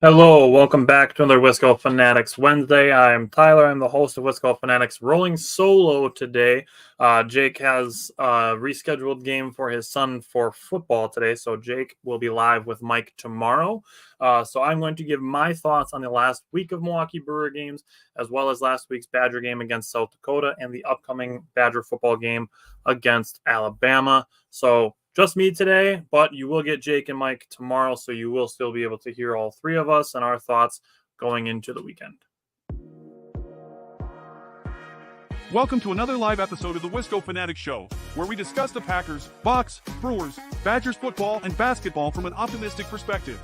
Hello, welcome back to another Wisco Fanatics Wednesday. I'm Tyler. I'm the host of Wisco Fanatics, rolling solo today. Jake has a rescheduled game for his son for football today, so Jake will be live with Mike tomorrow. So I'm going to give my thoughts on the last week of Milwaukee Brewer games, as well as last week's Badger game against South Dakota and the upcoming Badger football game against Alabama. So just me today, but you will get Jake and Mike tomorrow, so you will still be able to hear all three of us and our thoughts going into the weekend. Welcome to another live episode of the Wisco Fanatics Show, where we discuss the Packers, Bucks, Brewers, Badgers football, and basketball from an optimistic perspective.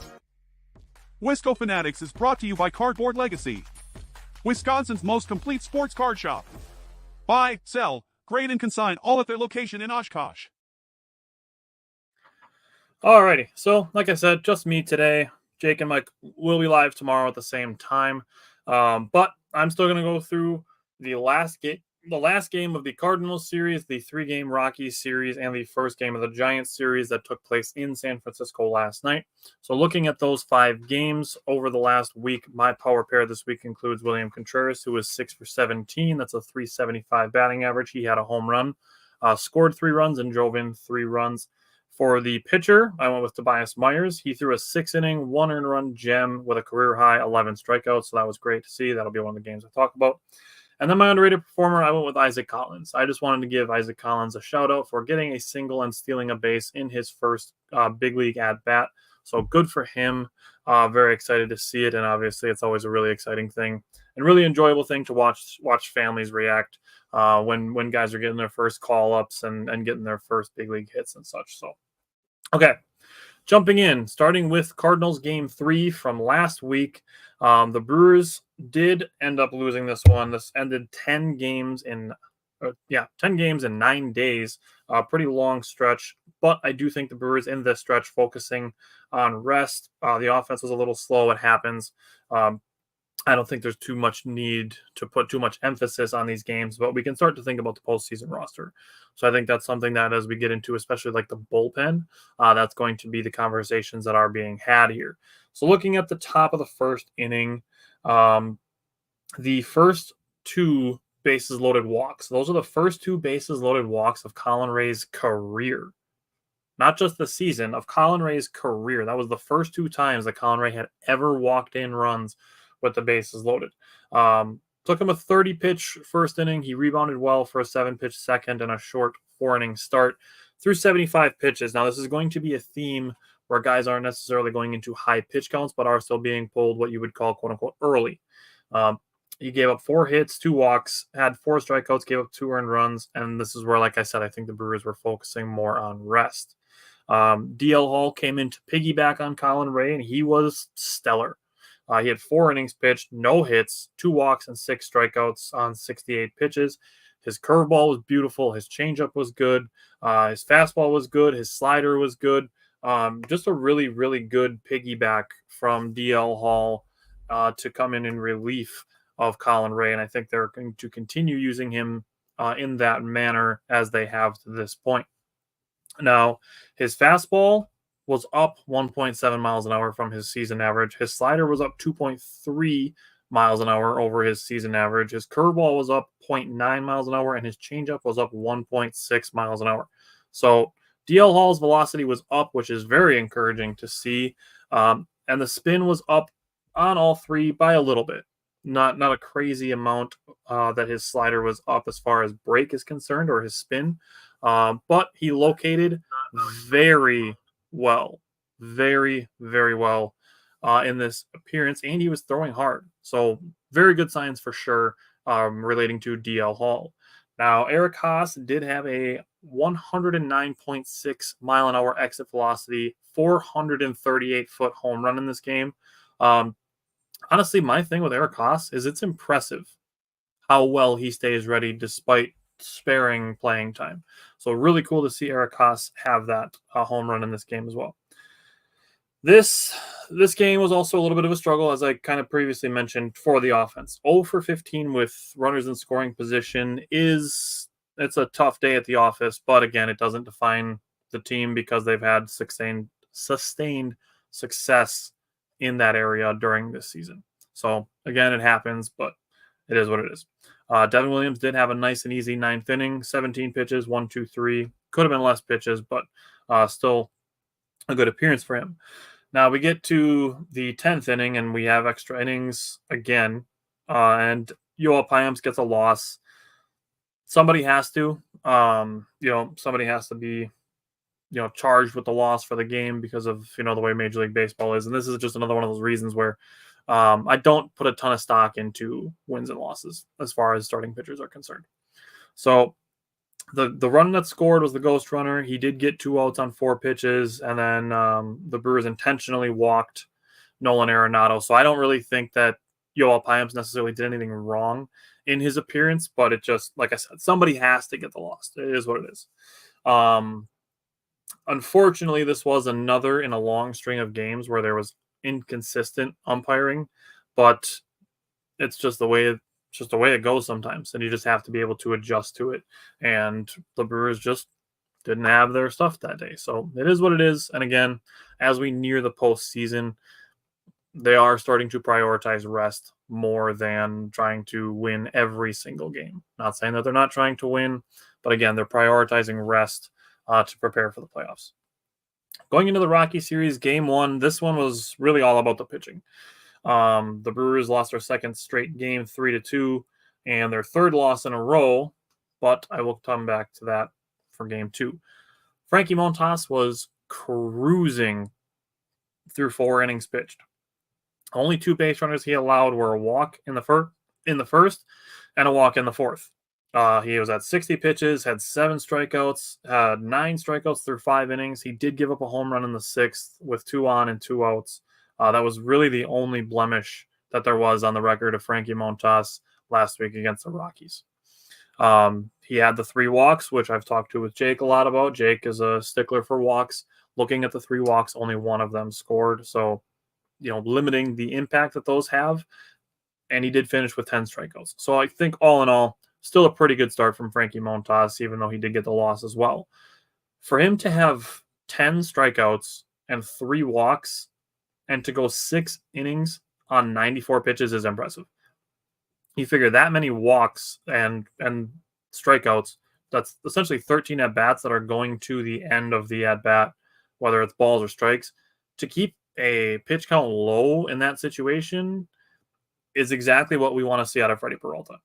Wisco Fanatics is brought to you by Cardboard Legacy, Wisconsin's most complete sports card shop. Buy, sell, grade, and consign all at their location in Oshkosh. Alrighty, so like I said, just me today. Jake and Mike will be live tomorrow at the same time, but I'm still going to go through the last game of the Cardinals series, the 3-game Rockies series, and the first game of the Giants series that took place in San Francisco last night. So looking at those 5 games over the last week, my power pair this week includes William Contreras, who was 6 for 17. That's a .375 batting average. He had a home run, scored 3 runs, and drove in 3 runs. For the pitcher, I went with Tobias Myers. He threw a 6-inning, 1-earned run gem with a career-high 11 strikeouts, so that was great to see. That'll be one of the games I talk about. And then my underrated performer, I went with Isaac Collins. I just wanted to give Isaac Collins a shout-out for getting a single and stealing a base in his first big league at-bat. So good for him. Very excited to see it, and obviously it's always a really exciting thing and really enjoyable thing to watch families react when guys are getting their first call-ups and getting their first big league hits and such. So, okay, jumping in, starting with Cardinals game 3 from last week. The Brewers did end up losing this one. This ended 10 games in 9 days. Pretty long stretch, but I do think the Brewers in this stretch focusing on rest. The offense was a little slow. It happens. I don't think there's too much need to put too much emphasis on these games, but we can start to think about the postseason roster. So I think that's something that as we get into, especially like the bullpen, that's going to be the conversations that are being had here. So looking at the top of the first inning, the first 2 bases loaded walks, those are the first 2 bases loaded walks of Colin Ray's career. Not just the season, of Colin Ray's career. That was the first 2 times that Colin Ray had ever walked in runs with the bases loaded. Took him a 30-pitch first inning. He rebounded well for a 7-pitch second and a short 4-inning start through 75 pitches. Now, this is going to be a theme where guys aren't necessarily going into high pitch counts, but are still being pulled what you would call, quote-unquote, early. He gave up 4 hits, 2 walks, had 4 strikeouts, gave up 2 earned runs, and this is where, like I said, I think the Brewers were focusing more on rest. DL Hall came in to piggyback on Colin Ray, and he was stellar. He had 4 innings pitched, no hits, 2 walks, and 6 strikeouts on 68 pitches. His curveball was beautiful. His changeup was good. His fastball was good. His slider was good. Just a really, really good piggyback from DL Hall to come in relief of Colin Ray. And I think they're going to continue using him in that manner as they have to this point. Now, his fastball was up 1.7 miles an hour from his season average. His slider was up 2.3 miles an hour over his season average. His curveball was up 0.9 miles an hour, and his changeup was up 1.6 miles an hour. So DL Hall's velocity was up, which is very encouraging to see. And the spin was up on all 3 by a little bit. Not a crazy amount that his slider was up as far as break is concerned or his spin. But he located very well, very, very well in this appearance, and he was throwing hard. So very good signs for sure relating to DL Hall. Now, Eric Haas did have a 109.6 mile an hour exit velocity, 438-foot home run in this game. Honestly, my thing with Eric Haas is it's impressive how well he stays ready despite sparing playing time. So really cool to see Eric Haas have that home run in this game as well. This game was also a little bit of a struggle, as I kind of previously mentioned, for the offense. 0 for 15 with runners in scoring position it's a tough day at the office, but again, it doesn't define the team because they've had sustained success in that area during this season. So again, it happens, but it is what it is. Devin Williams did have a nice and easy 9th inning, 17 pitches, 1, 2, 3. Could have been less pitches, but still a good appearance for him. Now we get to the 10th inning, and we have extra innings again, and Yoel Payams gets a loss. Somebody has to, somebody has to be, charged with the loss for the game because of, the way Major League Baseball is. And this is just another one of those reasons where I don't put a ton of stock into wins and losses as far as starting pitchers are concerned. So the run that scored was the ghost runner. He did get 2 outs on 4 pitches, and then the Brewers intentionally walked Nolan Arenado. So I don't really think that Yoel Payams necessarily did anything wrong in his appearance, but it just, like I said, somebody has to get the loss. It is what it is. Unfortunately, this was another in a long string of games where there was inconsistent umpiring, but it's just the way it goes sometimes, and you just have to be able to adjust to it. And the Brewers just didn't have their stuff that day, so it is what it is. And again, as we near the postseason, they are starting to prioritize rest more than trying to win every single game. Not saying that they're not trying to win, but again, they're prioritizing rest to prepare for the playoffs. Going into the Rocky series, game 1, this one was really all about the pitching. The Brewers lost their second straight game, 3-2, and their third loss in a row, but I will come back to that for game 2. Frankie Montas was cruising through 4 innings pitched. Only 2 base runners he allowed were a walk in the first and a walk in the fourth. He was at 60 pitches, had 7 strikeouts, had 9 strikeouts through 5 innings. He did give up a home run in the 6th with 2 on and 2 outs. That was really the only blemish that there was on the record of Frankie Montas last week against the Rockies. He had the 3 walks, which I've talked to with Jake a lot about. Jake is a stickler for walks. Looking at the 3 walks, only 1 of them scored. So, limiting the impact that those have. And he did finish with 10 strikeouts. So I think all in all, still a pretty good start from Frankie Montas, even though he did get the loss as well. For him to have 10 strikeouts and 3 walks and to go 6 innings on 94 pitches is impressive. You figure that many walks and strikeouts, that's essentially 13 at-bats that are going to the end of the at-bat, whether it's balls or strikes. To keep a pitch count low in that situation is exactly what we want to see out of Freddie Peralta.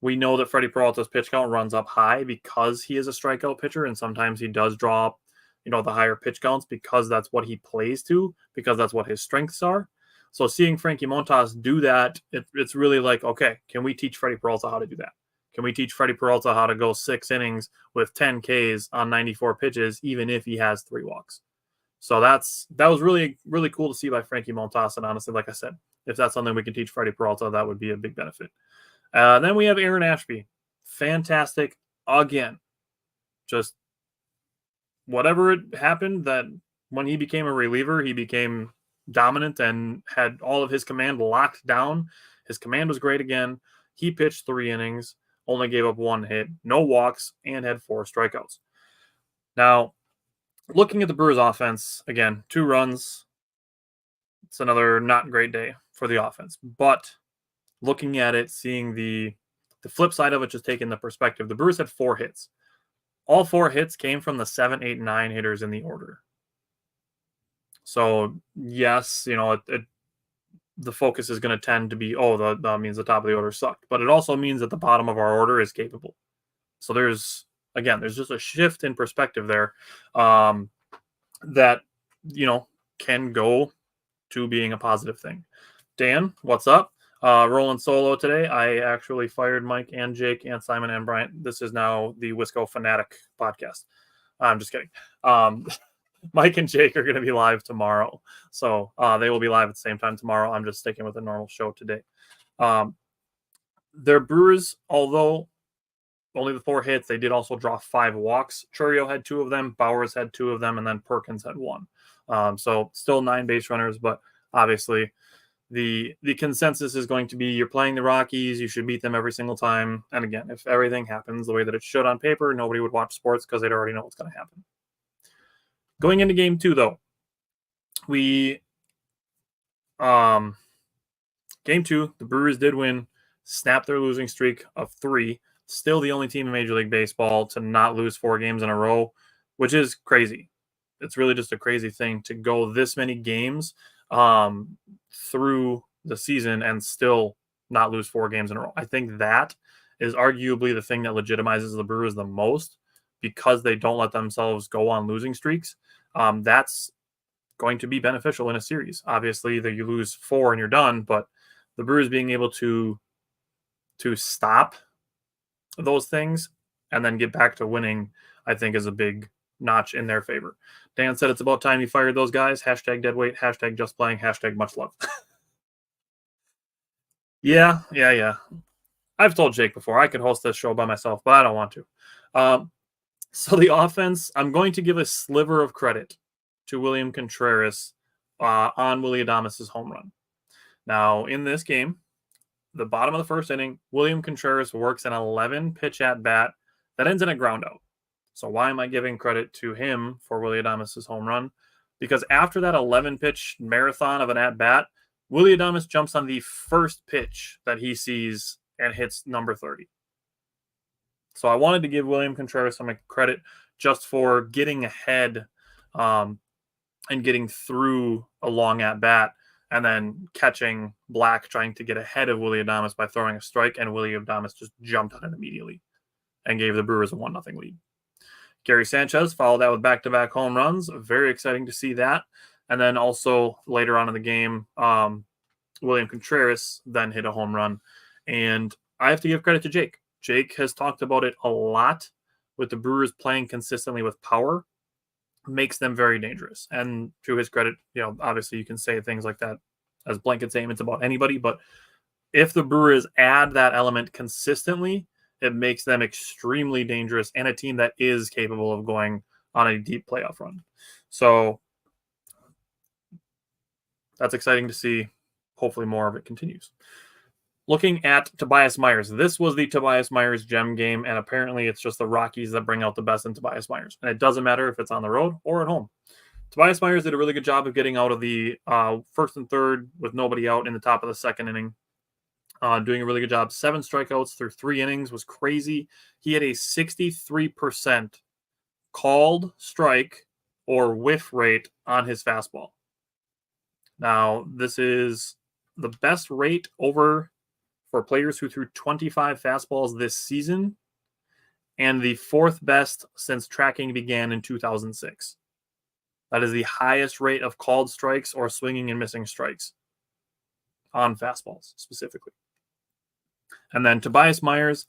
We know that Freddie Peralta's pitch count runs up high because he is a strikeout pitcher, and sometimes he does draw up, the higher pitch counts because that's what he plays to, because that's what his strengths are. So seeing Frankie Montas do that, it's really like, okay, can we teach Freddie Peralta how to do that? Can we teach Freddie Peralta how to go 6 innings with 10 Ks on 94 pitches, even if he has 3 walks? So that was really, really cool to see by Frankie Montas. And honestly, like I said, if that's something we can teach Freddie Peralta, that would be a big benefit. Then we have Aaron Ashby. Fantastic again. Just whatever it happened, that when he became a reliever, he became dominant and had all of his command locked down. His command was great again. He pitched 3 innings, only gave up 1 hit, no walks, and had 4 strikeouts. Now, looking at the Brewers offense, again, 2 runs. It's another not great day for the offense. But looking at it, seeing the flip side of it, just taking the perspective, the Brewers had 4 hits. All 4 hits came from the 7, 8, 9 hitters in the order. So, yes, the focus is going to tend to be, that means the top of the order sucked. But it also means that the bottom of our order is capable. So there's just a shift in perspective there that, can go to being a positive thing. Dan, what's up? Rolling solo today. I actually fired Mike and Jake and Simon and Bryant. This is now the Wisco Fanatic podcast. I'm just kidding. Mike and Jake are going to be live tomorrow. So they will be live at the same time tomorrow. I'm just sticking with a normal show today. Their Brewers, although only the 4 hits, they did also draw 5 walks. Churio had 2 of them. Bowers had 2 of them. And then Perkins had 1. So still 9 base runners, but obviously the consensus is going to be you're playing the Rockies, you should beat them every single time. And again, if everything happens the way that it should on paper, nobody would watch sports because they'd already know what's going to happen. Going into game 2, though, we Game 2, the Brewers did win, snapped their losing streak of 3. Still the only team in Major League Baseball to not lose 4 games in a row, which is crazy. It's really just a crazy thing to go this many games through the season and still not lose 4 games in a row. I think that is arguably the thing that legitimizes the Brewers the most, because they don't let themselves go on losing streaks. That's going to be beneficial in a series. Obviously, that you lose 4 and you're done, but the Brewers being able to stop those things and then get back to winning, I think, is a big notch in their favor. Dan said it's about time you fired those guys. Hashtag deadweight, hashtag just playing, hashtag much love. Yeah. I've told Jake before I could host this show by myself, but I don't want to. So the offense, I'm going to give a sliver of credit to William Contreras on Willy Adames' home run. Now, in this game, the bottom of the first inning, William Contreras works an 11-pitch at-bat that ends in a ground out. So why am I giving credit to him for Willy Adames' home run? Because after that 11-pitch marathon of an at-bat, Willy Adames jumps on the first pitch that he sees and hits number 30. So I wanted to give William Contreras some credit just for getting ahead and getting through a long at-bat and then catching Black trying to get ahead of Willy Adames by throwing a strike, and Willy Adames just jumped on it immediately and gave the Brewers a 1-0 lead. Gary Sanchez followed that with back-to-back home runs. Very exciting to see that. And then also later on in the game, William Contreras then hit a home run. And I have to give credit to Jake. Jake has talked about it a lot with the Brewers playing consistently with power. Makes them very dangerous. And to his credit, obviously you can say things like that as blanket statements about anybody, but if the Brewers add that element consistently, it makes them extremely dangerous and a team that is capable of going on a deep playoff run. So that's exciting to see. Hopefully more of it continues. Looking at Tobias Myers, this was the Tobias Myers gem game, and apparently it's just the Rockies that bring out the best in Tobias Myers. And it doesn't matter if it's on the road or at home. Tobias Myers did a really good job of getting out of the first and third with nobody out in the top of the second inning. Doing a really good job. 7 strikeouts through 3 innings was crazy. He had a 63% called strike or whiff rate on his fastball. Now, this is the best rate over for players who threw 25 fastballs this season, and the 4th best since tracking began in 2006. That is the highest rate of called strikes or swinging and missing strikes on fastballs specifically. And then Tobias Myers,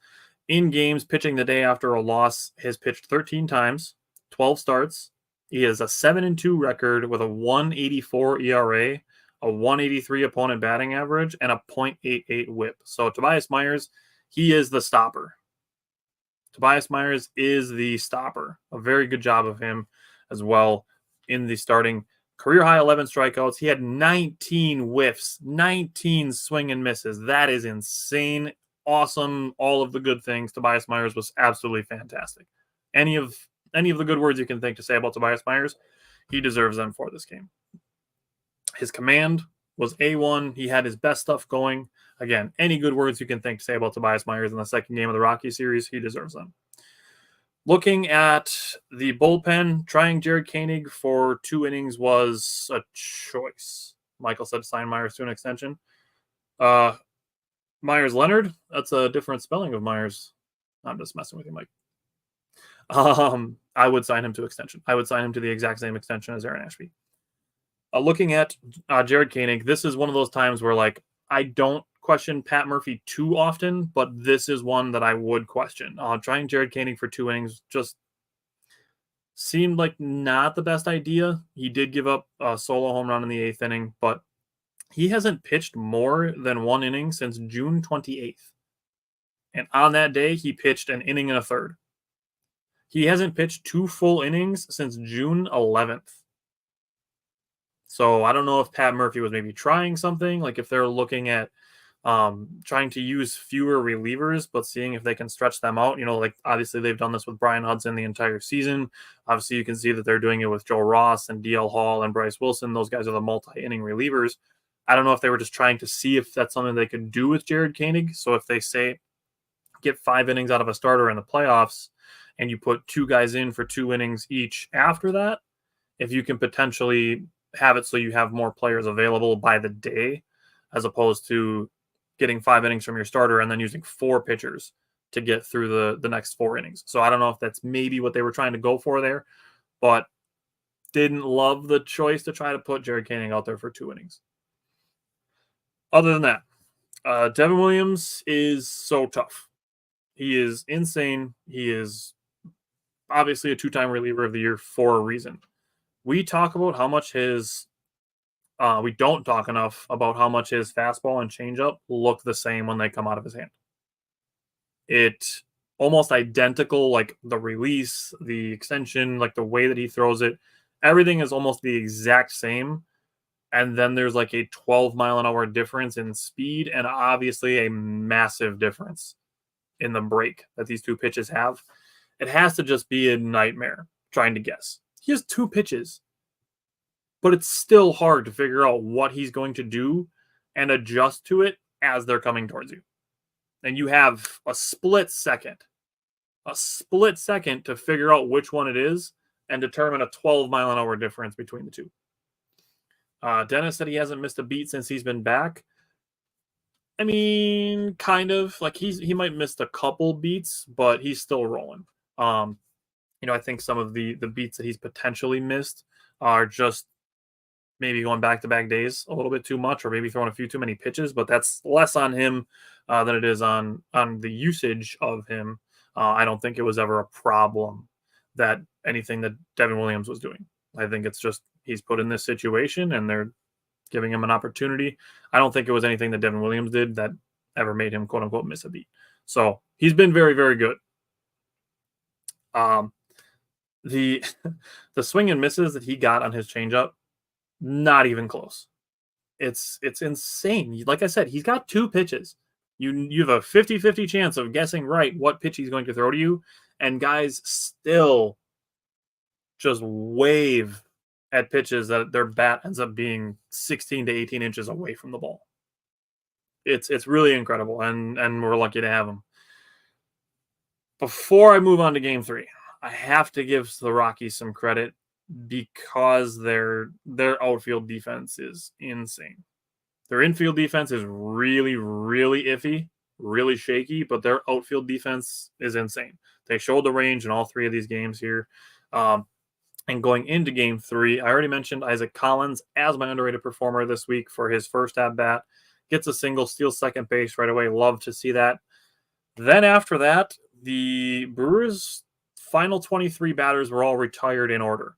in games pitching the day after a loss, has pitched 13 times, 12 starts. He has a 7-2 record with a 1.84 ERA, a 183 opponent batting average, and a .88 whip. So Tobias Myers, he is the stopper. Tobias Myers is the stopper. A very good job of him as well in the starting. Career high 11 strikeouts. He had 19 whiffs, 19 swing and misses. That is insane. Awesome. All of the good things. Tobias Myers was absolutely fantastic. Any of the good words you can think to say about Tobias Myers, he deserves them for this game. His command was A1. He had his best stuff going. Again, any good words you can think to say about Tobias Myers in the second game of the Rockies series, he deserves them. Looking at the bullpen, trying Jared Koenig for 2 innings was a choice. Michael said to sign Myers to an extension. Myers Leonard, that's a different spelling of Myers. I'm just messing with you, Mike. I would sign him to extension. I would sign him to the exact same extension as Aaron Ashby. Looking at Jared Koenig, this is one of those times where, I don't question Pat Murphy too often, but this is one that I would question. Trying Jared Koenig for 2 innings just seemed like not the best idea. He did give up a solo home run in the 8th inning, but he hasn't pitched more than 1 inning since June 28th. And on that day, he pitched an inning and a third. He hasn't pitched 2 full innings since June 11th. So I don't know if Pat Murphy was maybe trying something, if they're looking at trying to use fewer relievers, but seeing if they can stretch them out. Obviously they've done this with Brian Hudson the entire season. Obviously you can see that they're doing it with Joe Ross and DL Hall and Bryce Wilson. Those guys are the multi-inning relievers. I don't know if they were just trying to see if that's something they could do with Jared Koenig. So if they say get 5 innings out of a starter in the playoffs and you put 2 guys in for 2 innings each after that, if you can potentially have it so you have more players available by the day, as opposed to getting 5 innings from your starter and then using 4 pitchers to get through the next 4 innings. So I don't know if that's maybe what they were trying to go for there, but didn't love the choice to try to put Jared Koenig out there for 2 innings. Other than that, Devin Williams is so tough. He is insane. He is obviously a 2-time reliever of the year for a reason. We talk about how much we don't talk enough about how much his fastball and changeup look the same when they come out of his hand. It almost identical, like the release, the extension, like the way that he throws it. Everything is almost the exact same. And then there's like a 12-mile-an-hour difference in speed and obviously a massive difference in the break that these 2 pitches have. It has to just be a nightmare trying to guess. He has 2 pitches, but it's still hard to figure out what he's going to do and adjust to it as they're coming towards you. And you have a split second to figure out which one it is and determine a 12-mile-an-hour difference between the 2. Dennis said he hasn't missed a beat since he's been back. I mean, kind of. Like he might missed a couple beats, but he's still rolling. I think some of the beats that he's potentially missed are just maybe going back-to-back days a little bit too much, or maybe throwing a few too many pitches. But that's less on him than it is on the usage of him. I don't think it was ever a problem that anything that Devin Williams was doing. I think it's just he's put in this situation and they're giving him an opportunity. I don't think it was anything that Devin Williams did that ever made him quote unquote miss a beat. So he's been very, very good. The swing and misses that he got on his changeup, not even close. It's insane. Like I said, he's got 2 pitches. You have a 50-50 chance of guessing right what pitch he's going to throw to you, and guys still just wave at pitches that their bat ends up being 16 to 18 inches away from the ball. It's really incredible, and we're lucky to have him. Before I move on to Game 3, I have to give the Rockies some credit because their outfield defense is insane. Their infield defense is really, really iffy, really shaky, but their outfield defense is insane. They showed the range in all 3 of these games here. And going into Game 3, I already mentioned Isaac Collins as my underrated performer this week for his first at-bat. Gets a single, steals second base right away. Love to see that. Then after that, the Brewers' final 23 batters were all retired in order.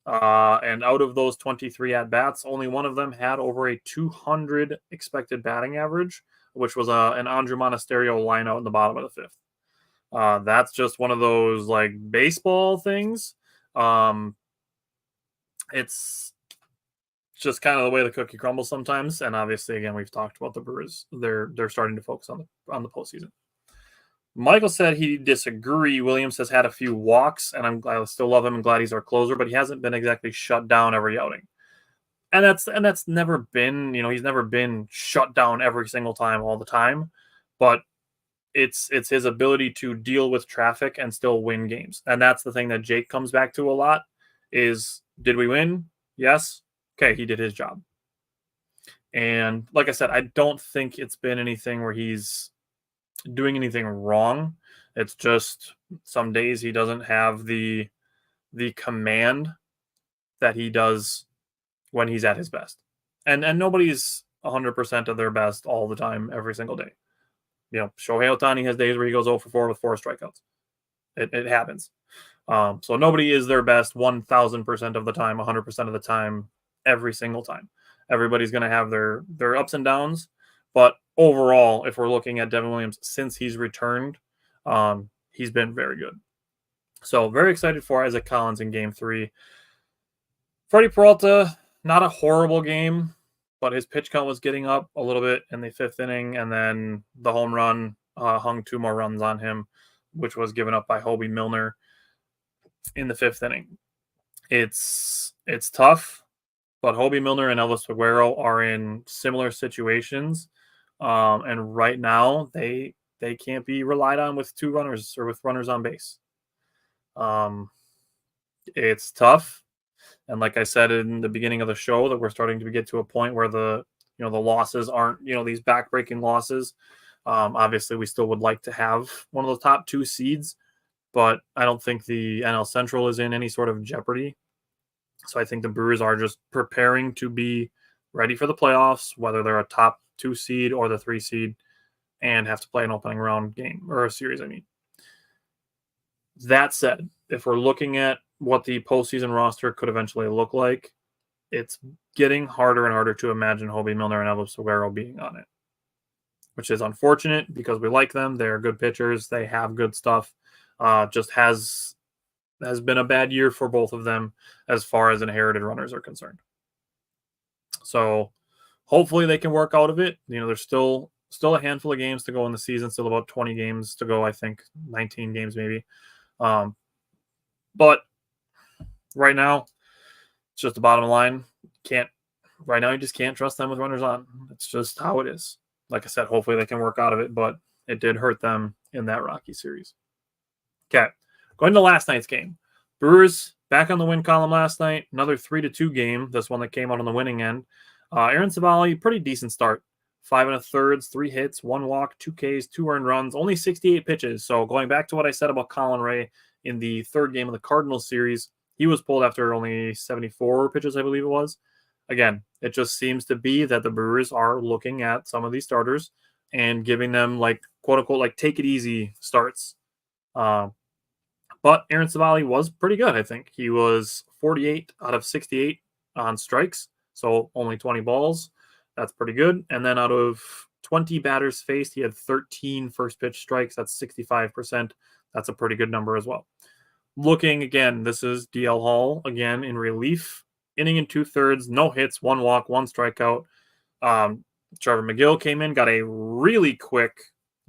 And out of those 23 at-bats, only one of them had over a 200 expected batting average, which was an Andrew Monasterio line out in the bottom of the 5th. That's just one of those like baseball things. It's just kind of the way the cookie crumbles sometimes. And obviously, again, we've talked about the Brewers. They're starting to focus on the postseason. Michael said he disagreed. Williams has had a few walks, and I still love him and glad he's our closer, but he hasn't been exactly shut down every outing. And that's never been, he's never been shut down every single time all the time. But it's his ability to deal with traffic and still win games. And that's the thing that Jake comes back to a lot is, did we win? Yes. Okay, he did his job. And like I said, I don't think it's been anything where he's doing anything wrong. It's just some days he doesn't have the command that he does when he's at his best. And nobody's 100% of their best all the time, every single day. Shohei Ohtani has days where he goes 0 for 4 with 4 strikeouts. It happens. So nobody is their best 1,000% of the time, 100% of the time, every single time. Everybody's going to have their ups and downs. But overall, if we're looking at Devin Williams since he's returned, he's been very good. So very excited for Isaac Collins in Game 3. Freddie Peralta, not a horrible game, but his pitch count was getting up a little bit in the 5th inning, and then the home run hung 2 more runs on him, which was given up by Hobie Milner in the 5th inning. It's tough. But Hobie Milner and Elvis Aguero are in similar situations. And right now, they can't be relied on with two runners or with runners on base. It's tough. And like I said in the beginning of the show, that we're starting to get to a point where the losses aren't these backbreaking losses. Obviously, we still would like to have one of the top two seeds, but I don't think the NL Central is in any sort of jeopardy. So I think the Brewers are just preparing to be ready for the playoffs, whether they're a top two seed or the 3 seed, and have to play an opening round game or a series. I mean, that said, if we're looking at what the postseason roster could eventually look like, it's getting harder and harder to imagine Hobie Milner and Elvis Aguero being on it, which is unfortunate because we like them. They're good pitchers. They have good stuff. Just has been a bad year for both of them as far as inherited runners are concerned. So hopefully they can work out of it. There's still a handful of games to go in the season, still about 20 games to go, I think 19 games maybe. But right now, it's just the bottom line. Right now, you just can't trust them with runners on. It's just how it is. Like I said, hopefully they can work out of it, but it did hurt them in that Rocky series. Okay, going to last night's game. Brewers back on the win column last night. Another 3-2 game. This one that came out on the winning end. Aaron Savali, pretty decent start. 5 1/3, 3 hits, 1 walk, 2 Ks, 2 earned runs, only 68 pitches. So going back to what I said about Colin Ray in the third game of the Cardinals series, he was pulled after only 74 pitches, I believe it was. Again, it just seems to be that the Brewers are looking at some of these starters and giving them quote unquote take it easy starts. But Aaron Savali was pretty good, I think. He was 48 out of 68 on strikes, so only 20 balls. That's pretty good. And then out of 20 batters faced, he had 13 first pitch strikes. That's 65%. That's a pretty good number as well. Looking again, this is DL Hall again in relief. Inning and 2/3, no hits, 1 walk, 1 strikeout. Trevor McGill came in, got a really quick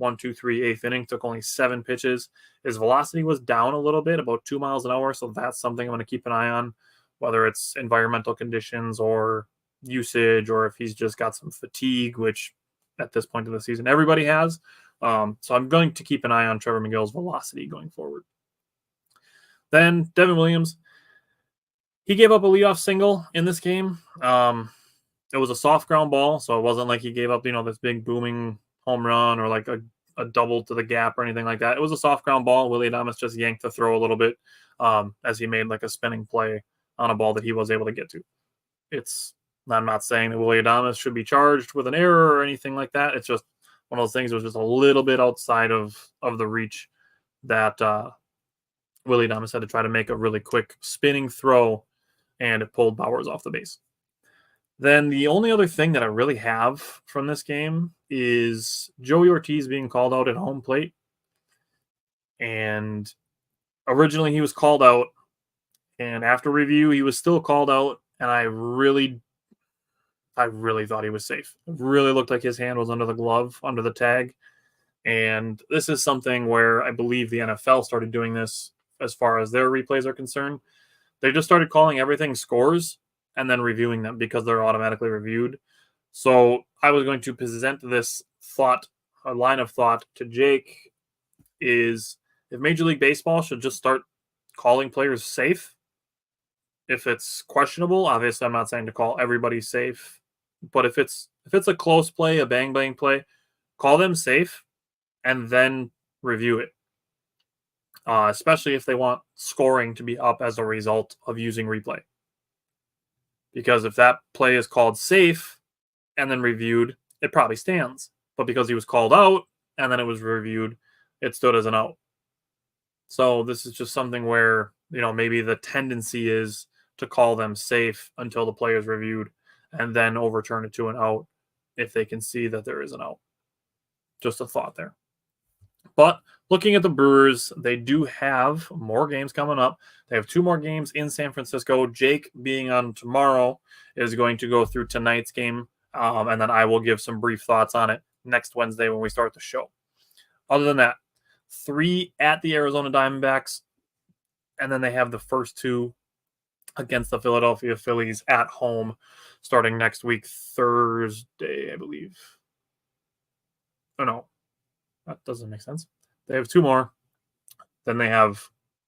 1-2-3 eighth inning, took only 7 pitches. His velocity was down a little bit, about 2 miles an hour. So that's something I'm going to keep an eye on, whether it's environmental conditions or usage, or if he's just got some fatigue, which at this point in the season everybody has. So I'm going to keep an eye on Trevor McGill's velocity going forward. Then Devin Williams, he gave up a leadoff single in this game. It was a soft ground ball, so it wasn't like he gave up, this big booming home run or a double to the gap or anything like that. It was a soft ground ball. Willie Adames just yanked the throw a little bit as he made a spinning play on a ball that he was able to get to. I'm not saying that Willie Adames should be charged with an error or anything like that. It's just one of those things that was just a little bit outside of the reach that Willie Adames had to try to make a really quick spinning throw, and it pulled Bowers off the base. Then the only other thing that I really have from this game is Joey Ortiz being called out at home plate. And originally he was called out, and after review he was still called out, and I really thought he was safe. It really looked like his hand was under the glove, under the tag. And this is something where I believe the NFL started doing this as far as their replays are concerned. They just started calling everything scores and then reviewing them because they're automatically reviewed. So I was going to present this a line of thought to Jake, is if Major League Baseball should just start calling players safe. If it's questionable, obviously I'm not saying to call everybody safe, but if it's a close play, a bang play, call them safe and then review it. Especially if they want scoring to be up as a result of using replay. Because if that play is called safe and then reviewed, it probably stands. But because he was called out and then it was reviewed, it stood as an out. So this is just something where, maybe the tendency is to call them safe until the play is reviewed and then overturn it to an out if they can see that there is an out. Just a thought there. But looking at the Brewers, they do have more games coming up. They have 2 more games in San Francisco. Jake, being on tomorrow, is going to go through tonight's game, and then I will give some brief thoughts on it next Wednesday when we start the show. Other than that, 3 at the Arizona Diamondbacks, and then they have the first 2 against the Philadelphia Phillies at home starting next week, Thursday, I believe. Oh, no, that doesn't make sense. They have 2 more. Then they have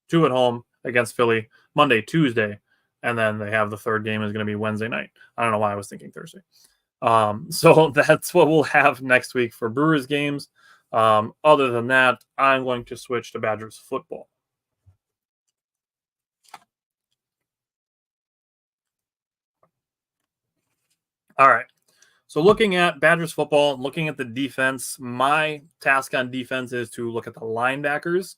2 at home against Philly Monday, Tuesday, and then they have the third game is going to be Wednesday night. I don't know why I was thinking Thursday. So that's what we'll have next week for Brewers games. Other than that, I'm going to switch to Badgers football. All right. So looking at Badgers football, looking at the defense, my task on defense is to look at the linebackers.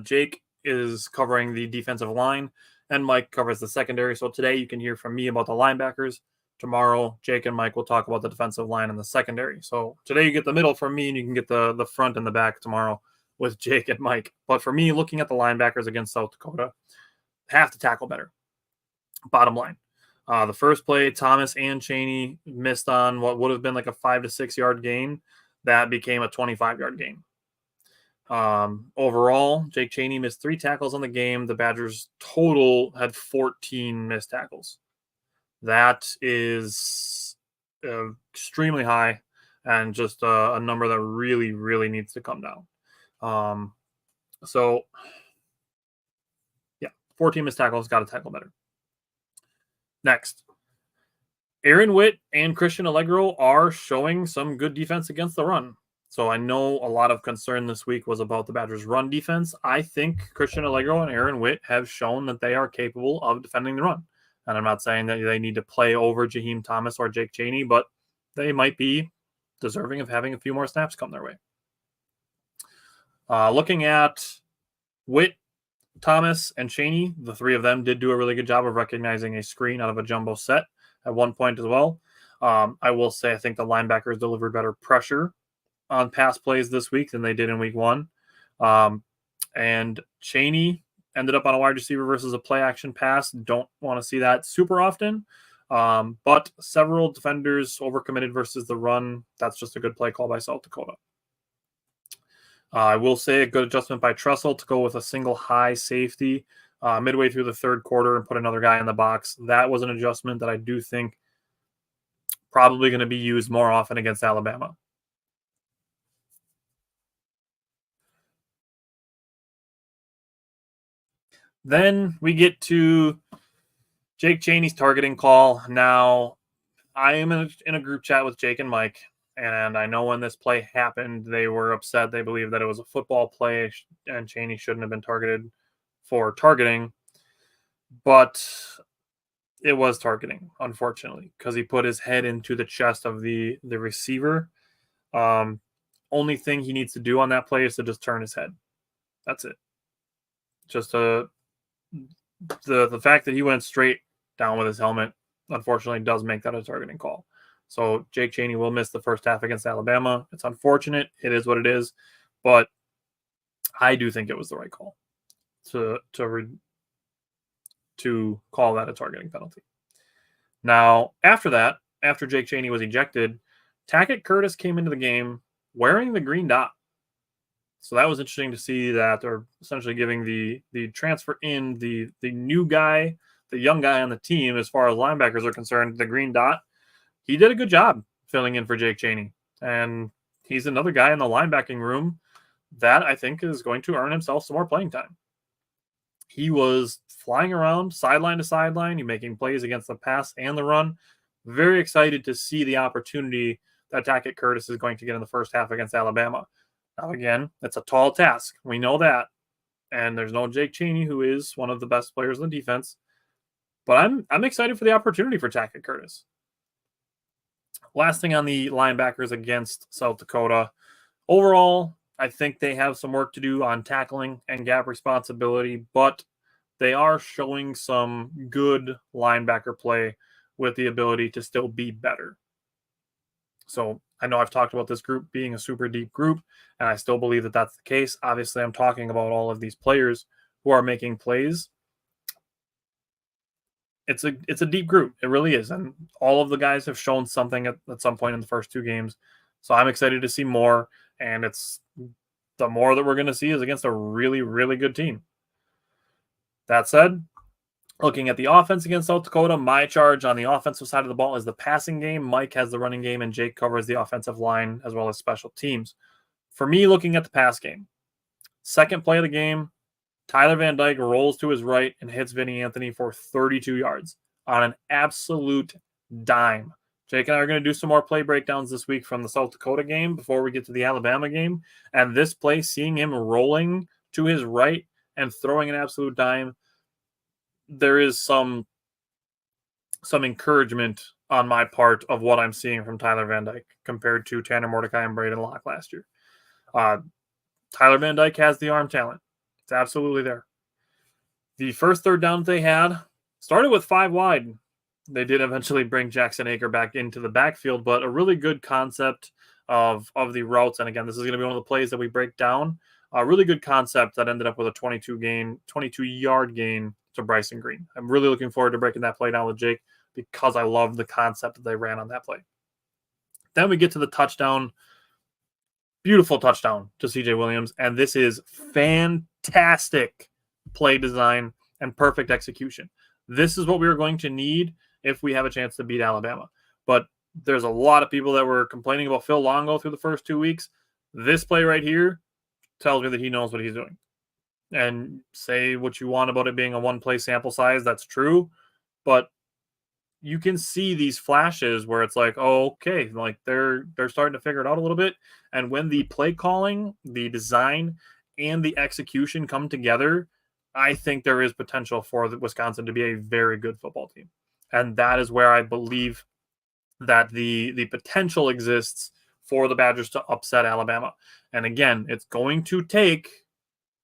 Jake is covering the defensive line, and Mike covers the secondary. So today you can hear from me about the linebackers. Tomorrow, Jake and Mike will talk about the defensive line and the secondary. So today you get the middle from me, and you can get the front and the back tomorrow with Jake and Mike. But for me, looking at the linebackers against South Dakota, have to tackle better. Bottom line. The first play, Thomas and Chaney missed on what would have been like a 5 to 6 yard gain. That became a 25-yard gain. Overall, Jake Chaney missed 3 tackles on the game. The Badgers total had 14 missed tackles. That is extremely high and just a number that really, really needs to come down. So, yeah, 14 missed tackles, got to tackle better. Next, Aaron Witt and Christian Allegro are showing some good defense against the run. So I know a lot of concern this week was about the Badgers' run defense. I think Christian Allegro and Aaron Witt have shown that they are capable of defending the run. And I'm not saying that they need to play over Jaheim Thomas or Jake Chaney, but they might be deserving of having a few more snaps come their way. Looking at Witt, Thomas, and Chaney, the 3 of them did do a really good job of recognizing a screen out of a jumbo set at one point as well. I will say I think the linebackers delivered better pressure on pass plays this week than they did in week 1. And Chaney ended up on a wide receiver versus a play action pass. Don't want to see that super often. But several defenders overcommitted versus the run. That's just a good play call by South Dakota. I will say a good adjustment by Tressel to go with a single high safety midway through the third quarter and put another guy in the box. That was an adjustment that I do think probably going to be used more often against Alabama. Then we get to Jake Chaney's targeting call. Now, I am in a group chat with Jake and Mike, and I know when this play happened, they were upset. They believed that it was a football play, and Chaney shouldn't have been targeted for targeting. But it was targeting, unfortunately, because he put his head into the chest of the receiver. Only thing he needs to do on that play is to just turn his head. That's it. Just the fact that he went straight down with his helmet, unfortunately, does make that a targeting call. So Jake Chaney will miss the first half against Alabama. It's unfortunate. It is what it is. But I do think it was the right call to call that a targeting penalty. Now, after that, after Jake Chaney was ejected, Tackett Curtis came into the game wearing the green dot. So that was interesting to see that they're essentially giving the transfer in, the new guy, the young guy on the team, as far as linebackers are concerned, the green dot. He did a good job filling in for Jake Chaney. And he's another guy in the linebacking room that I think is going to earn himself some more playing time. He was flying around sideline to sideline. He's making plays against the pass and the run. Very excited to see the opportunity that Tackett Curtis is going to get in the first half against Alabama. Now, again, it's a tall task. We know that. And there's no Jake Chaney, who is one of the best players in the defense. But I'm excited for the opportunity for Tackett Curtis. Last thing on the linebackers against South Dakota. Overall, I think they have some work to do on tackling and gap responsibility, but they are showing some good linebacker play with the ability to still be better. So I know I've talked about this group being a super deep group, and I still believe that that's the case. Obviously, I'm talking about all of these players who are making plays. It's a deep group. It really is. And all of the guys have shown something at some point in the first 2 games. So I'm excited to see more. And it's the more that we're going to see is against a really, really good team. That said, Looking at the offense against South Dakota, my charge on the offensive side of the ball is the passing game. Mike has the running game, and Jake covers the offensive line as well as special teams. For me, looking at the pass game, second play of the game, Tyler Van Dyke rolls to his right and hits Vinny Anthony for 32 yards on an absolute dime. Jake and I are going to do some more play breakdowns this week from the South Dakota game before we get to the Alabama game. And this play, seeing him rolling to his right and throwing an absolute dime, there is some encouragement on my part of what I'm seeing from Tyler Van Dyke compared to Tanner Mordecai and Braden Locke last year. Tyler Van Dyke has the arm talent. It's absolutely there. The first third down they had started with 5 wide. They did eventually bring Jackson Aker back into the backfield, but a really good concept of the routes. And again, this is going to be one of the plays that we break down. A really good concept that ended up with a 22-yard gain to Bryson Green. I'm really looking forward to breaking that play down with Jake because I love the concept that they ran on that play. Then we get to the touchdown. Beautiful touchdown to CJ Williams. And this is fantastic play design and perfect execution. This is what we are going to need if we have a chance to beat Alabama. But there's a lot of people that were complaining about Phil Longo through the first 2 weeks. This play right here tells me that he knows what he's doing. And say what you want about it being a one-play sample size, that's true. But you can see these flashes where it's like, oh, okay, like they're starting to figure it out a little bit. And when the play calling, the design, and the execution come together, I think there is potential for Wisconsin to be a very good football team. And that is where I believe that the potential exists for the Badgers to upset Alabama. And again, it's going to take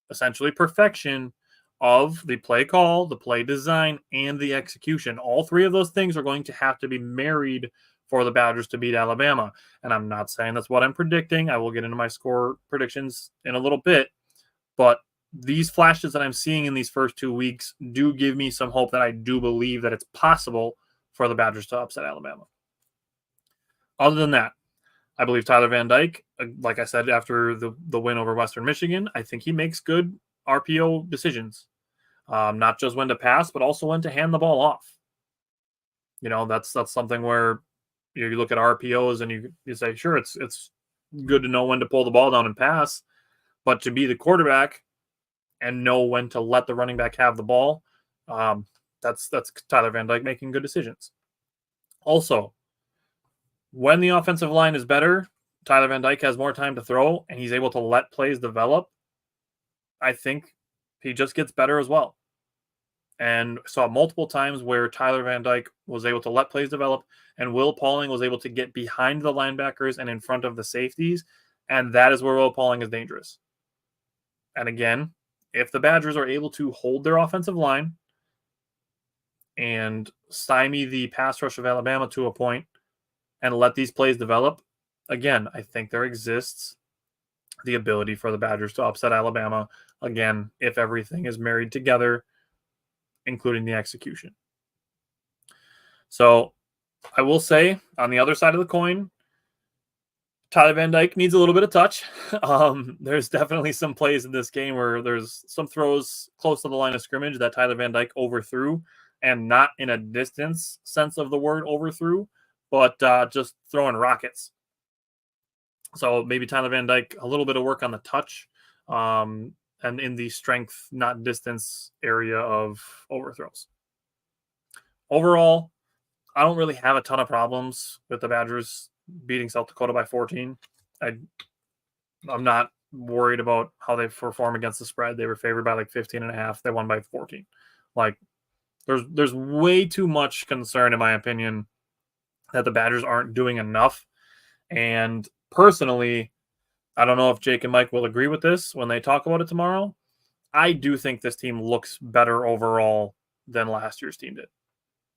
essentially perfection of the play call, the play design, and the execution. All three of those things are going to have to be married for the Badgers to beat Alabama. And I'm not saying that's what I'm predicting. I will get into my score predictions in a little bit. But these flashes that I'm seeing in these first 2 weeks do give me some hope that I do believe that it's possible for the Badgers to upset Alabama. Other than that, I believe Tyler Van Dyke, like I said, after the win over Western Michigan, I think he makes good RPO decisions. Not just when to pass, but also when to hand the ball off. You know, that's something where you look at RPOs and you say, sure, it's good to know when to pull the ball down and pass, but to be the quarterback and know when to let the running back have the ball, that's Tyler Van Dyke making good decisions. Also, when the offensive line is better, Tyler Van Dyke has more time to throw, and he's able to let plays develop. I think he just gets better as well. And saw multiple times where Tyler Van Dyke was able to let plays develop, and Will Pauling was able to get behind the linebackers and in front of the safeties, and that is where Will Pauling is dangerous. And again, if the Badgers are able to hold their offensive line and stymie the pass rush of Alabama to a point and let these plays develop, again, I think there exists the ability for the Badgers to upset Alabama, again, if everything is married together, including the execution. So I will say, on the other side of the coin, Tyler Van Dyke needs a little bit of touch. There's definitely some plays in this game where there's some throws close to the line of scrimmage that Tyler Van Dyke overthrew, and not in a distance sense of the word overthrew, but just throwing rockets. So maybe Tyler Van Dyke, a little bit of work on the touch and in the strength, not distance area of overthrows. Overall, I don't really have a ton of problems with the Badgers beating South Dakota by 14. I'm not worried about how they perform against the spread. They were favored by like 15.5. They won by 14. Like, there's way too much concern, in my opinion, that the Badgers aren't doing enough. And personally, I don't know if Jake and Mike will agree with this when they talk about it tomorrow. I do think this team looks better overall than last year's team did.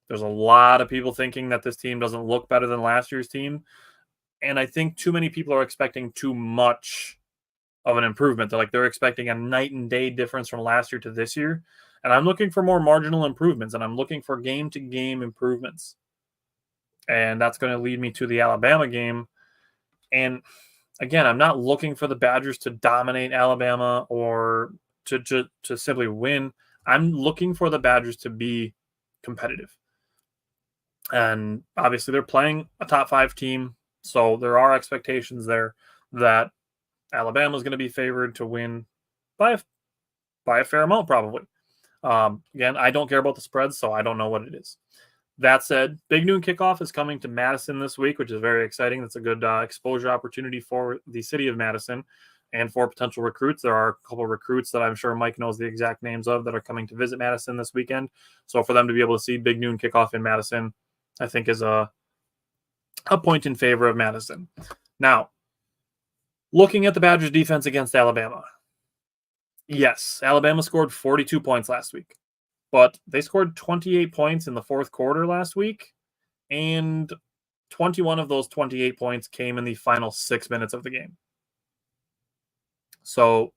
There's a lot of people thinking that this team doesn't look better than last year's team. And I think too many people are expecting too much of an improvement. They're expecting a night and day difference from last year to this year. And I'm looking for more marginal improvements, and I'm looking for game-to-game improvements. And that's going to lead me to the Alabama game. And again, I'm not looking for the Badgers to dominate Alabama or to simply win. I'm looking for the Badgers to be competitive. And obviously they're playing a top 5 team, so there are expectations there that Alabama is going to be favored to win by a fair amount, probably. Again, I don't care about the spreads, so I don't know what it is. That said, Big Noon Kickoff is coming to Madison this week, which is very exciting. That's a good exposure opportunity for the city of Madison and for potential recruits. There are a couple of recruits that I'm sure Mike knows the exact names of that are coming to visit Madison this weekend. So for them to be able to see Big Noon Kickoff in Madison, I think is a point in favor of Madison. Now, looking at the Badgers defense against Alabama. Yes, Alabama scored 42 points last week, but they scored 28 points in the fourth quarter last week, and 21 of those 28 points came in the final 6 minutes of the game. So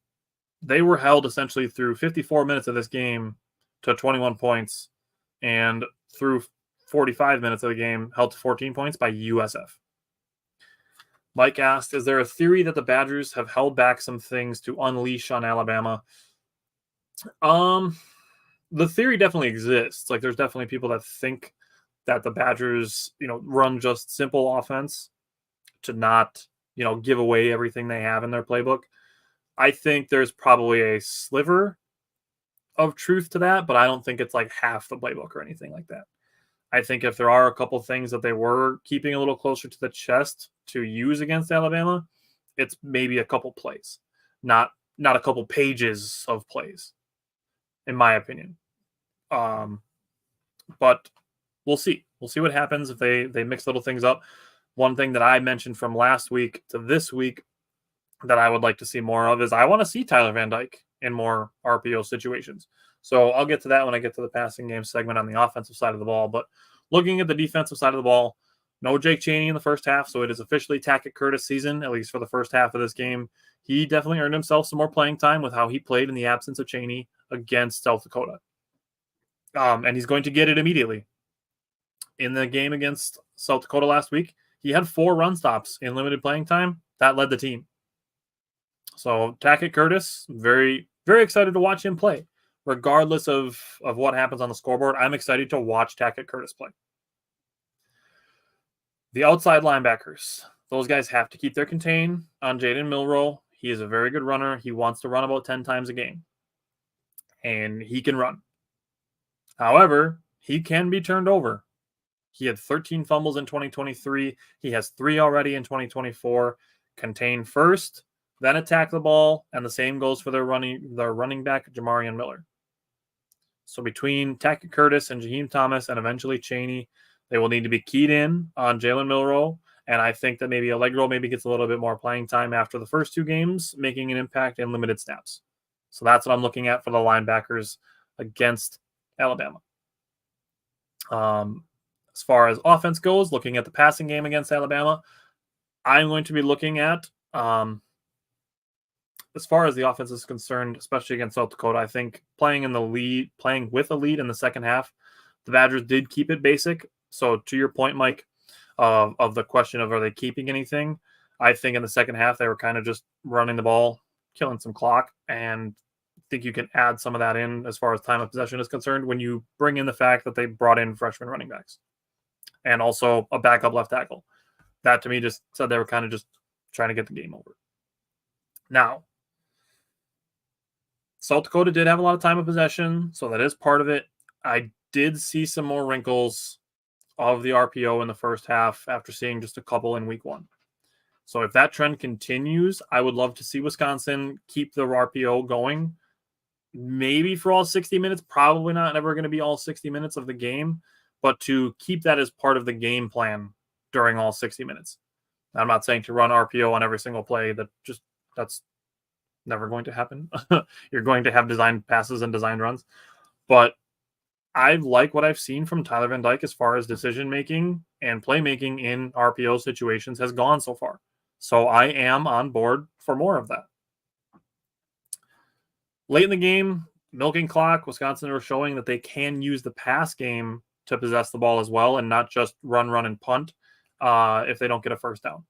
they were held essentially through 54 minutes of this game to 21 points, and through 45 minutes of the game held to 14 points by USF. Mike asked, is there a theory that the Badgers have held back some things to unleash on Alabama? The theory definitely exists. Like, there's definitely people that think that the Badgers, run just simple offense to not, give away everything they have in their playbook. I think there's probably a sliver of truth to that, but I don't think it's like half the playbook or anything like that. I think if there are a couple things that they were keeping a little closer to the chest to use against Alabama, it's maybe a couple plays, not a couple pages of plays, in my opinion. But we'll see. We'll see what happens if they mix little things up. One thing that I mentioned from last week to this week that I would like to see more of is I want to see Tyler Van Dyke in more RPO situations. So I'll get to that when I get to the passing game segment on the offensive side of the ball. But looking at the defensive side of the ball, no Jake Chaney in the first half, so it is officially Tackett Curtis season, at least for the first half of this game. He definitely earned himself some more playing time with how he played in the absence of Chaney against South Dakota. And he's going to get it immediately. In the game against South Dakota last week, he had 4 run stops in limited playing time. That led the team. So Tackett Curtis, very, very excited to watch him play. Regardless of what happens on the scoreboard, I'm excited to watch Tackett Curtis play. The outside linebackers, those guys have to keep their contain on Jaden Milroe. He is a very good runner. He wants to run about 10 times a game. And he can run. However, he can be turned over. He had 13 fumbles in 2023. He has 3 already in 2024. Contain first, then attack the ball, and the same goes for their running back, Jamarian Miller. So between Tackett Curtis and Jaheim Thomas and eventually Chaney, they will need to be keyed in on Jalen Milroe. And I think that maybe Allegro gets a little bit more playing time after the first 2 games, making an impact in limited snaps. So that's what I'm looking at for the linebackers against Alabama. As far as offense goes, looking at the passing game against Alabama, I'm going to be looking at, as far as the offense is concerned, especially against South Dakota, I think playing with a lead in the second half, the Badgers did keep it basic. So to your point, Mike, of the question of are they keeping anything, I think in the second half they were kind of just running the ball, killing some clock, and I think you can add some of that in as far as time of possession is concerned when you bring in the fact that they brought in freshman running backs and also a backup left tackle. That to me just said they were kind of just trying to get the game over. Now, South Dakota did have a lot of time of possession, so that is part of it. I did see some more wrinkles of the RPO in the first half after seeing just a couple in week 1. So if that trend continues, I would love to see Wisconsin keep the RPO going. Maybe for all 60 minutes, probably not ever going to be all 60 minutes of the game, but to keep that as part of the game plan during all 60 minutes. I'm not saying to run RPO on every single play. That's never going to happen. You're going to have designed passes and designed runs. But I like what I've seen from Tyler Van Dyke as far as decision-making and playmaking in RPO situations has gone so far. So I am on board for more of that. Late in the game, milking clock, Wisconsin were showing that they can use the pass game to possess the ball as well and not just run, and punt if they don't get a first down.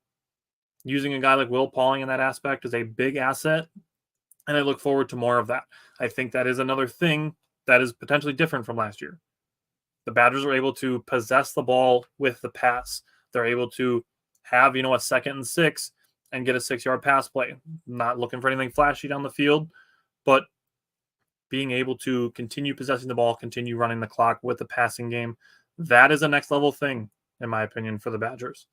Using a guy like Will Pauling in that aspect is a big asset, and I look forward to more of that. I think that is another thing that is potentially different from last year. The Badgers are able to possess the ball with the pass. They're able to have, a 2nd and 6 and get a 6-yard pass play. Not looking for anything flashy down the field, but being able to continue possessing the ball, continue running the clock with the passing game. That is a next level thing, in my opinion, for the Badgers.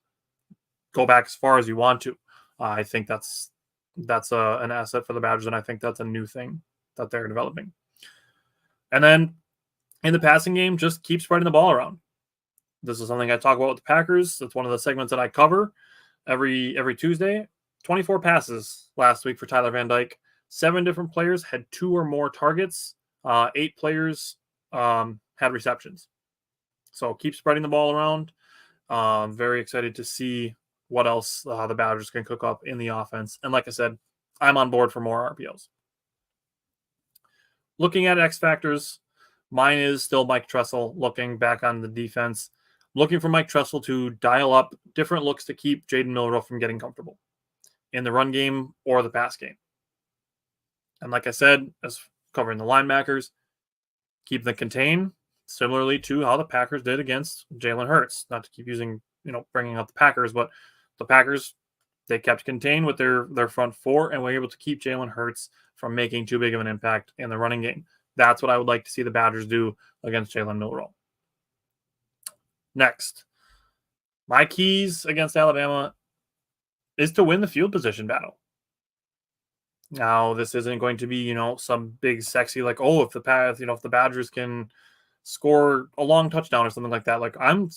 Go back as far as you want to. I think that's an asset for the Badgers, and I think that's a new thing that they're developing. And then in the passing game, just keep spreading the ball around. This is something I talk about with the Packers. It's one of the segments that I cover every Tuesday. 24 passes last week for Tyler Van Dyke. 7 different players had 2 or more targets. 8 players had receptions. So keep spreading the ball around. Very excited to see what else the Badgers can cook up in the offense. And like I said, I'm on board for more RPOs. Looking at X factors, mine is still Mike Tressel looking back on the defense. Looking for Mike Tressel to dial up different looks to keep Jaden Milroe from getting comfortable in the run game or the pass game. And like I said, as covering the linebackers, keep them contained, similarly to how the Packers did against Jalen Hurts. Not to keep using, bringing up the Packers, but the Packers, they kept contained with their front 4 and were able to keep Jalen Hurts from making too big of an impact in the running game. That's what I would like to see the Badgers do against Jalen Milroe. Next, my keys against Alabama is to win the field position battle. Now, this isn't going to be, some big sexy, like, if the Badgers can score a long touchdown or something like that. Like, I'm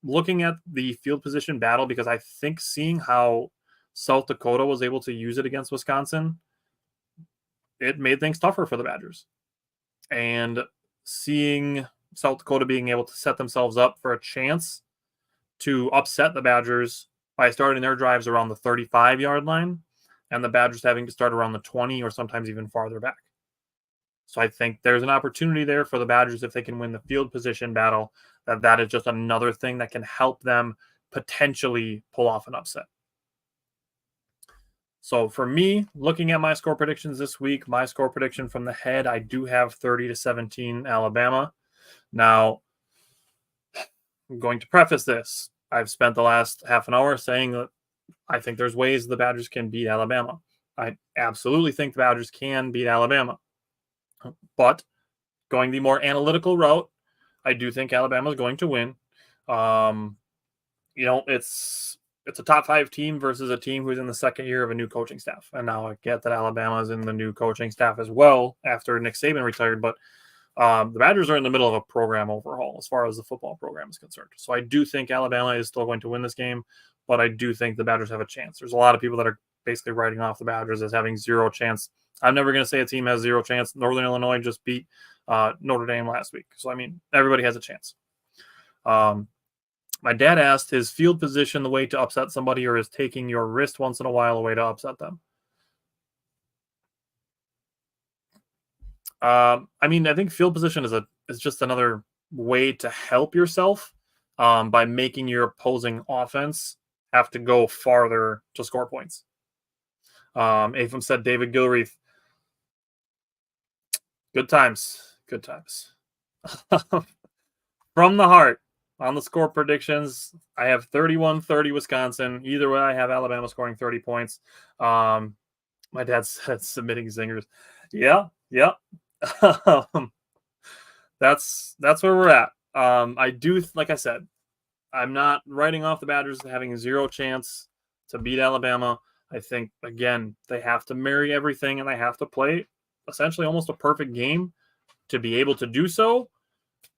looking at the field position battle because I think seeing how South Dakota was able to use it against Wisconsin, it made things tougher for the Badgers. And seeing South Dakota being able to set themselves up for a chance to upset the Badgers by starting their drives around the 35-yard line, and the Badgers having to start around the 20 or sometimes even farther back. So I think there's an opportunity there for the Badgers if they can win the field position battle, that is just another thing that can help them potentially pull off an upset. So for me, looking at my score predictions this week, my score prediction from the head, I do have 30-17 Alabama. Now, I'm going to preface this. I've spent the last half an hour saying that I think there's ways the Badgers can beat Alabama. I absolutely think the Badgers can beat Alabama. But going the more analytical route, I do think Alabama is going to win. It's a top 5 team versus a team who's in the second year of a new coaching staff. And now I get that Alabama is in the new coaching staff as well after Nick Saban retired, but the Badgers are in the middle of a program overhaul as far as the football program is concerned. So I do think Alabama is still going to win this game, but I do think the Badgers have a chance. There's a lot of people that are basically writing off the Badgers as having zero chance. I'm never going to say a team has zero chance. Northern Illinois just beat Notre Dame last week. So, everybody has a chance. My dad asked, is field position the way to upset somebody, or is taking your wrist once in a while a way to upset them? I think field position is just another way to help yourself by making your opposing offense have to go farther to score points. Afam said David Gilreath. Good times. From the heart, on the score predictions, I have 31-30 Wisconsin. Either way, I have Alabama scoring 30 points. My dad said submitting zingers. Yeah. That's where we're at. I do, like I said, I'm not writing off the Badgers having zero chance to beat Alabama. I think, again, they have to marry everything and they have to play essentially almost a perfect game to be able to do so.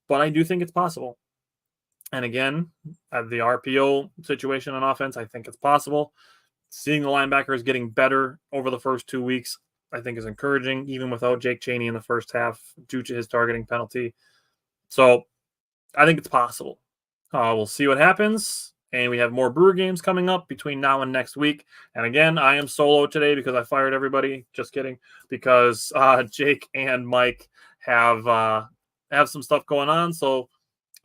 But I do think it's possible. And again, at the RPO situation on offense, I think it's possible. Seeing the linebackers getting better over the first 2 weeks, I think is encouraging, even without Jake Chaney in the first half due to his targeting penalty. So I think it's possible. We'll see what happens. And we have more Brewer games coming up between now and next week. And again, I am solo today because I fired everybody. Just kidding. Because Jake and Mike have some stuff going on. So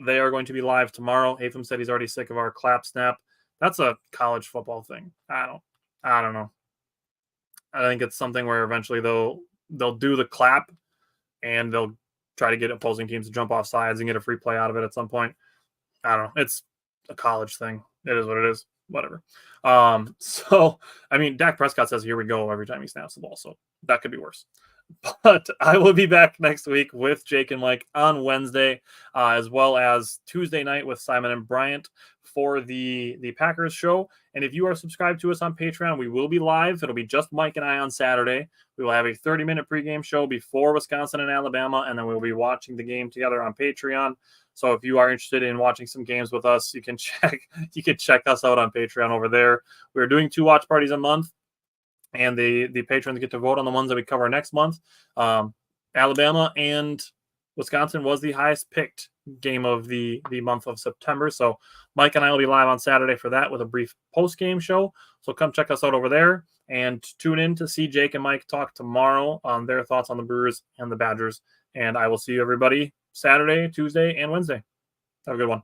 they are going to be live tomorrow. Afam said he's already sick of our clap snap. That's a college football thing. I don't know. I think it's something where eventually they'll do the clap and they'll try to get opposing teams to jump off sides and get a free play out of it at some point. I don't know. It's a college thing. It is what it is. Whatever. So, I mean, Dak Prescott says, here we go every time he snaps the ball. So that could be worse. But I will be back next week with Jake and Mike on Wednesday, as well as Tuesday night with Simon and Bryant for the Packers show. And if you are subscribed to us on Patreon, we will be live. It'll be just Mike and I on Saturday. We will have a 30-minute pregame show before Wisconsin and Alabama, and then we'll be watching the game together on Patreon. So if you are interested in watching some games with us, you can check us out on Patreon over there. We're doing 2 watch parties a month, and the patrons get to vote on the ones that we cover next month. Alabama and Wisconsin was the highest picked game of the month of September. So Mike and I will be live on Saturday for that with a brief post-game show. So come check us out over there and tune in to see Jake and Mike talk tomorrow on their thoughts on the Brewers and the Badgers. And I will see you everybody Saturday, Tuesday, and Wednesday. Have a good one.